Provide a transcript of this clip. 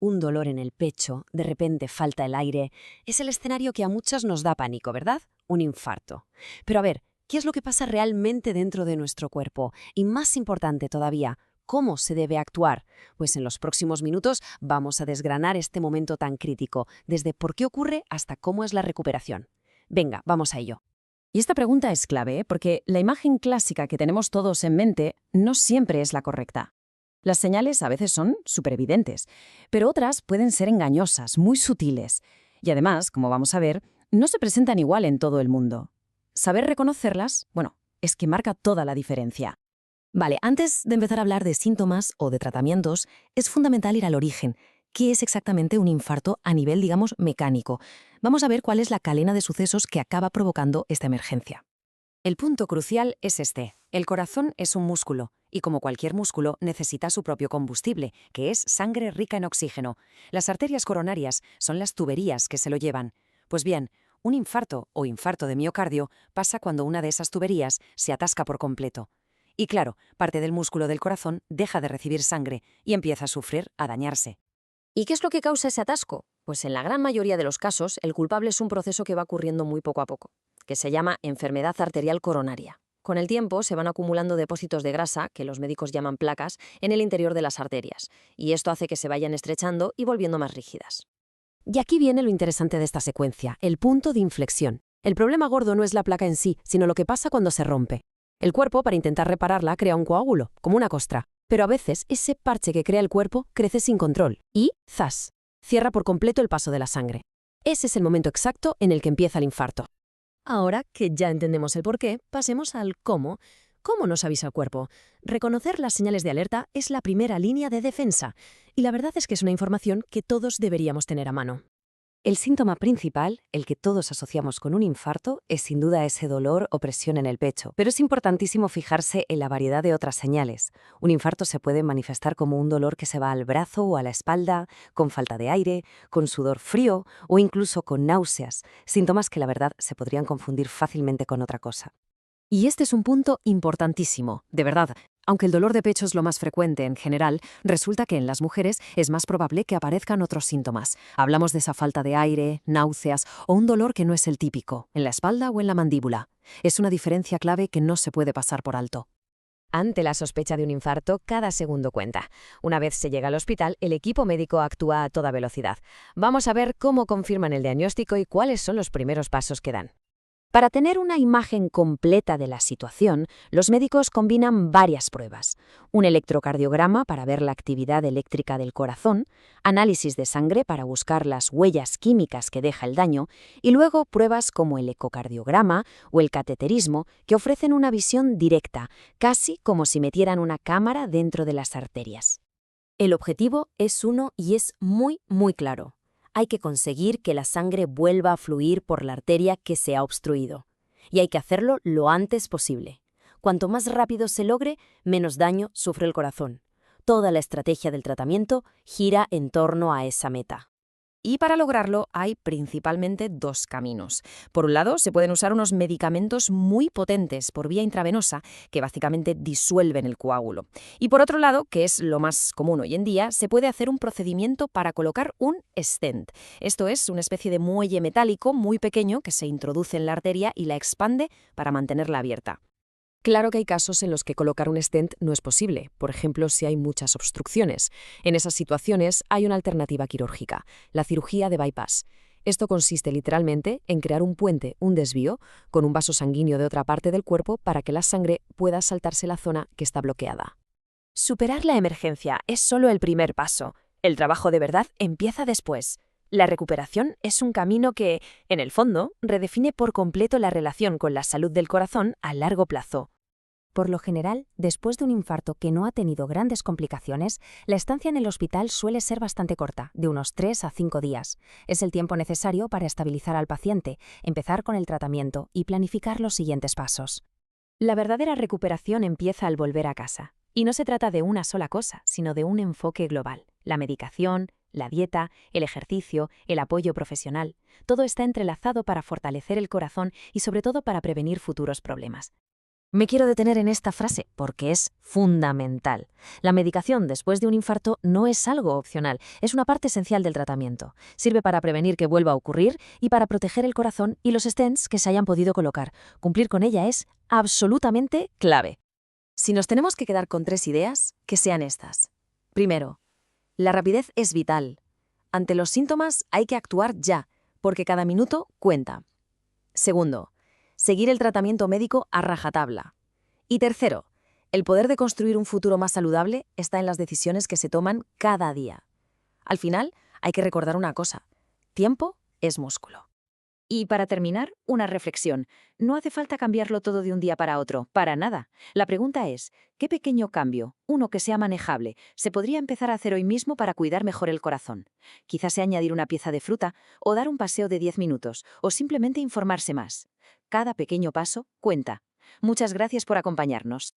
un dolor en el pecho, de repente falta el aire, es el escenario que a muchas nos da pánico, ¿verdad? Un infarto. Pero a ver, ¿qué es lo que pasa realmente dentro de nuestro cuerpo? Y más importante todavía, ¿cómo se debe actuar? Pues en los próximos minutos vamos a desgranar este momento tan crítico, desde por qué ocurre hasta cómo es la recuperación. Venga, vamos a ello. Y esta pregunta es clave, porque la imagen clásica que tenemos todos en mente no siempre es la correcta. Las señales a veces son superevidentes, pero otras pueden ser engañosas, muy sutiles. Y además, como vamos a ver, no se presentan igual en todo el mundo. Saber reconocerlas, bueno, es que marca toda la diferencia. Vale, antes de empezar a hablar de síntomas o de tratamientos, es fundamental ir al origen. ¿Qué es exactamente un infarto a nivel, digamos, mecánico? Vamos a ver cuál es la cadena de sucesos que acaba provocando esta emergencia. El punto crucial es este. El corazón es un músculo, y como cualquier músculo, necesita su propio combustible, que es sangre rica en oxígeno. Las arterias coronarias son las tuberías que se lo llevan. Pues bien, un infarto o infarto de miocardio pasa cuando una de esas tuberías se atasca por completo. Y claro, parte del músculo del corazón deja de recibir sangre y empieza a sufrir, a dañarse. ¿Y qué es lo que causa ese atasco? Pues en la gran mayoría de los casos, el culpable es un proceso que va ocurriendo muy poco a poco, que se llama enfermedad arterial coronaria. Con el tiempo se van acumulando depósitos de grasa, que los médicos llaman placas, en el interior de las arterias, y esto hace que se vayan estrechando y volviendo más rígidas. Y aquí viene lo interesante de esta secuencia, el punto de inflexión. El problema gordo no es la placa en sí, sino lo que pasa cuando se rompe. El cuerpo, para intentar repararla, crea un coágulo, como una costra. Pero a veces ese parche que crea el cuerpo crece sin control y, ¡zas!, cierra por completo el paso de la sangre. Ese es el momento exacto en el que empieza el infarto. Ahora que ya entendemos el porqué, pasemos al cómo. ¿Cómo nos avisa el cuerpo? Reconocer las señales de alerta es la primera línea de defensa, y la verdad es que es una información que todos deberíamos tener a mano. El síntoma principal, el que todos asociamos con un infarto, es sin duda ese dolor o presión en el pecho, pero es importantísimo fijarse en la variedad de otras señales. Un infarto se puede manifestar como un dolor que se va al brazo o a la espalda, con falta de aire, con sudor frío o incluso con náuseas, síntomas que la verdad se podrían confundir fácilmente con otra cosa. Y este es un punto importantísimo, de verdad. Aunque el dolor de pecho es lo más frecuente en general, resulta que en las mujeres es más probable que aparezcan otros síntomas. Hablamos de esa falta de aire, náuseas o un dolor que no es el típico, en la espalda o en la mandíbula. Es una diferencia clave que no se puede pasar por alto. Ante la sospecha de un infarto, cada segundo cuenta. Una vez se llega al hospital, el equipo médico actúa a toda velocidad. Vamos a ver cómo confirman el diagnóstico y cuáles son los primeros pasos que dan. Para tener una imagen completa de la situación, los médicos combinan varias pruebas. Un electrocardiograma para ver la actividad eléctrica del corazón, análisis de sangre para buscar las huellas químicas que deja el daño, y luego pruebas como el ecocardiograma o el cateterismo que ofrecen una visión directa, casi como si metieran una cámara dentro de las arterias. El objetivo es uno y es muy, muy claro. Hay que conseguir que la sangre vuelva a fluir por la arteria que se ha obstruido. Y hay que hacerlo lo antes posible. Cuanto más rápido se logre, menos daño sufre el corazón. Toda la estrategia del tratamiento gira en torno a esa meta. Y para lograrlo hay principalmente dos caminos. Por un lado, se pueden usar unos medicamentos muy potentes por vía intravenosa que básicamente disuelven el coágulo. Y por otro lado, que es lo más común hoy en día, se puede hacer un procedimiento para colocar un stent. Esto es una especie de muelle metálico muy pequeño que se introduce en la arteria y la expande para mantenerla abierta. Claro que hay casos en los que colocar un stent no es posible, por ejemplo, si hay muchas obstrucciones. En esas situaciones hay una alternativa quirúrgica, la cirugía de bypass. Esto consiste literalmente en crear un puente, un desvío, con un vaso sanguíneo de otra parte del cuerpo para que la sangre pueda saltarse la zona que está bloqueada. Superar la emergencia es solo el primer paso. El trabajo de verdad empieza después. La recuperación es un camino que, en el fondo, redefine por completo la relación con la salud del corazón a largo plazo. Por lo general, después de un infarto que no ha tenido grandes complicaciones, la estancia en el hospital suele ser bastante corta, de unos 3 a 5 días. Es el tiempo necesario para estabilizar al paciente, empezar con el tratamiento y planificar los siguientes pasos. La verdadera recuperación empieza al volver a casa. Y no se trata de una sola cosa, sino de un enfoque global. La medicación, la dieta, el ejercicio, el apoyo profesional. Todo está entrelazado para fortalecer el corazón y sobre todo para prevenir futuros problemas. Me quiero detener en esta frase porque es fundamental. La medicación después de un infarto no es algo opcional, es una parte esencial del tratamiento. Sirve para prevenir que vuelva a ocurrir y para proteger el corazón y los stents que se hayan podido colocar. Cumplir con ella es absolutamente clave. Si nos tenemos que quedar con 3 ideas, que sean estas. Primero, la rapidez es vital. Ante los síntomas hay que actuar ya, porque cada minuto cuenta. Segundo, seguir el tratamiento médico a rajatabla. Y tercero, el poder de construir un futuro más saludable está en las decisiones que se toman cada día. Al final, hay que recordar una cosa: tiempo es músculo. Y para terminar, una reflexión. No hace falta cambiarlo todo de un día para otro, para nada. La pregunta es, ¿qué pequeño cambio, uno que sea manejable, se podría empezar a hacer hoy mismo para cuidar mejor el corazón? Quizás sea añadir una pieza de fruta, o dar un paseo de 10 minutos, o simplemente informarse más. Cada pequeño paso cuenta. Muchas gracias por acompañarnos.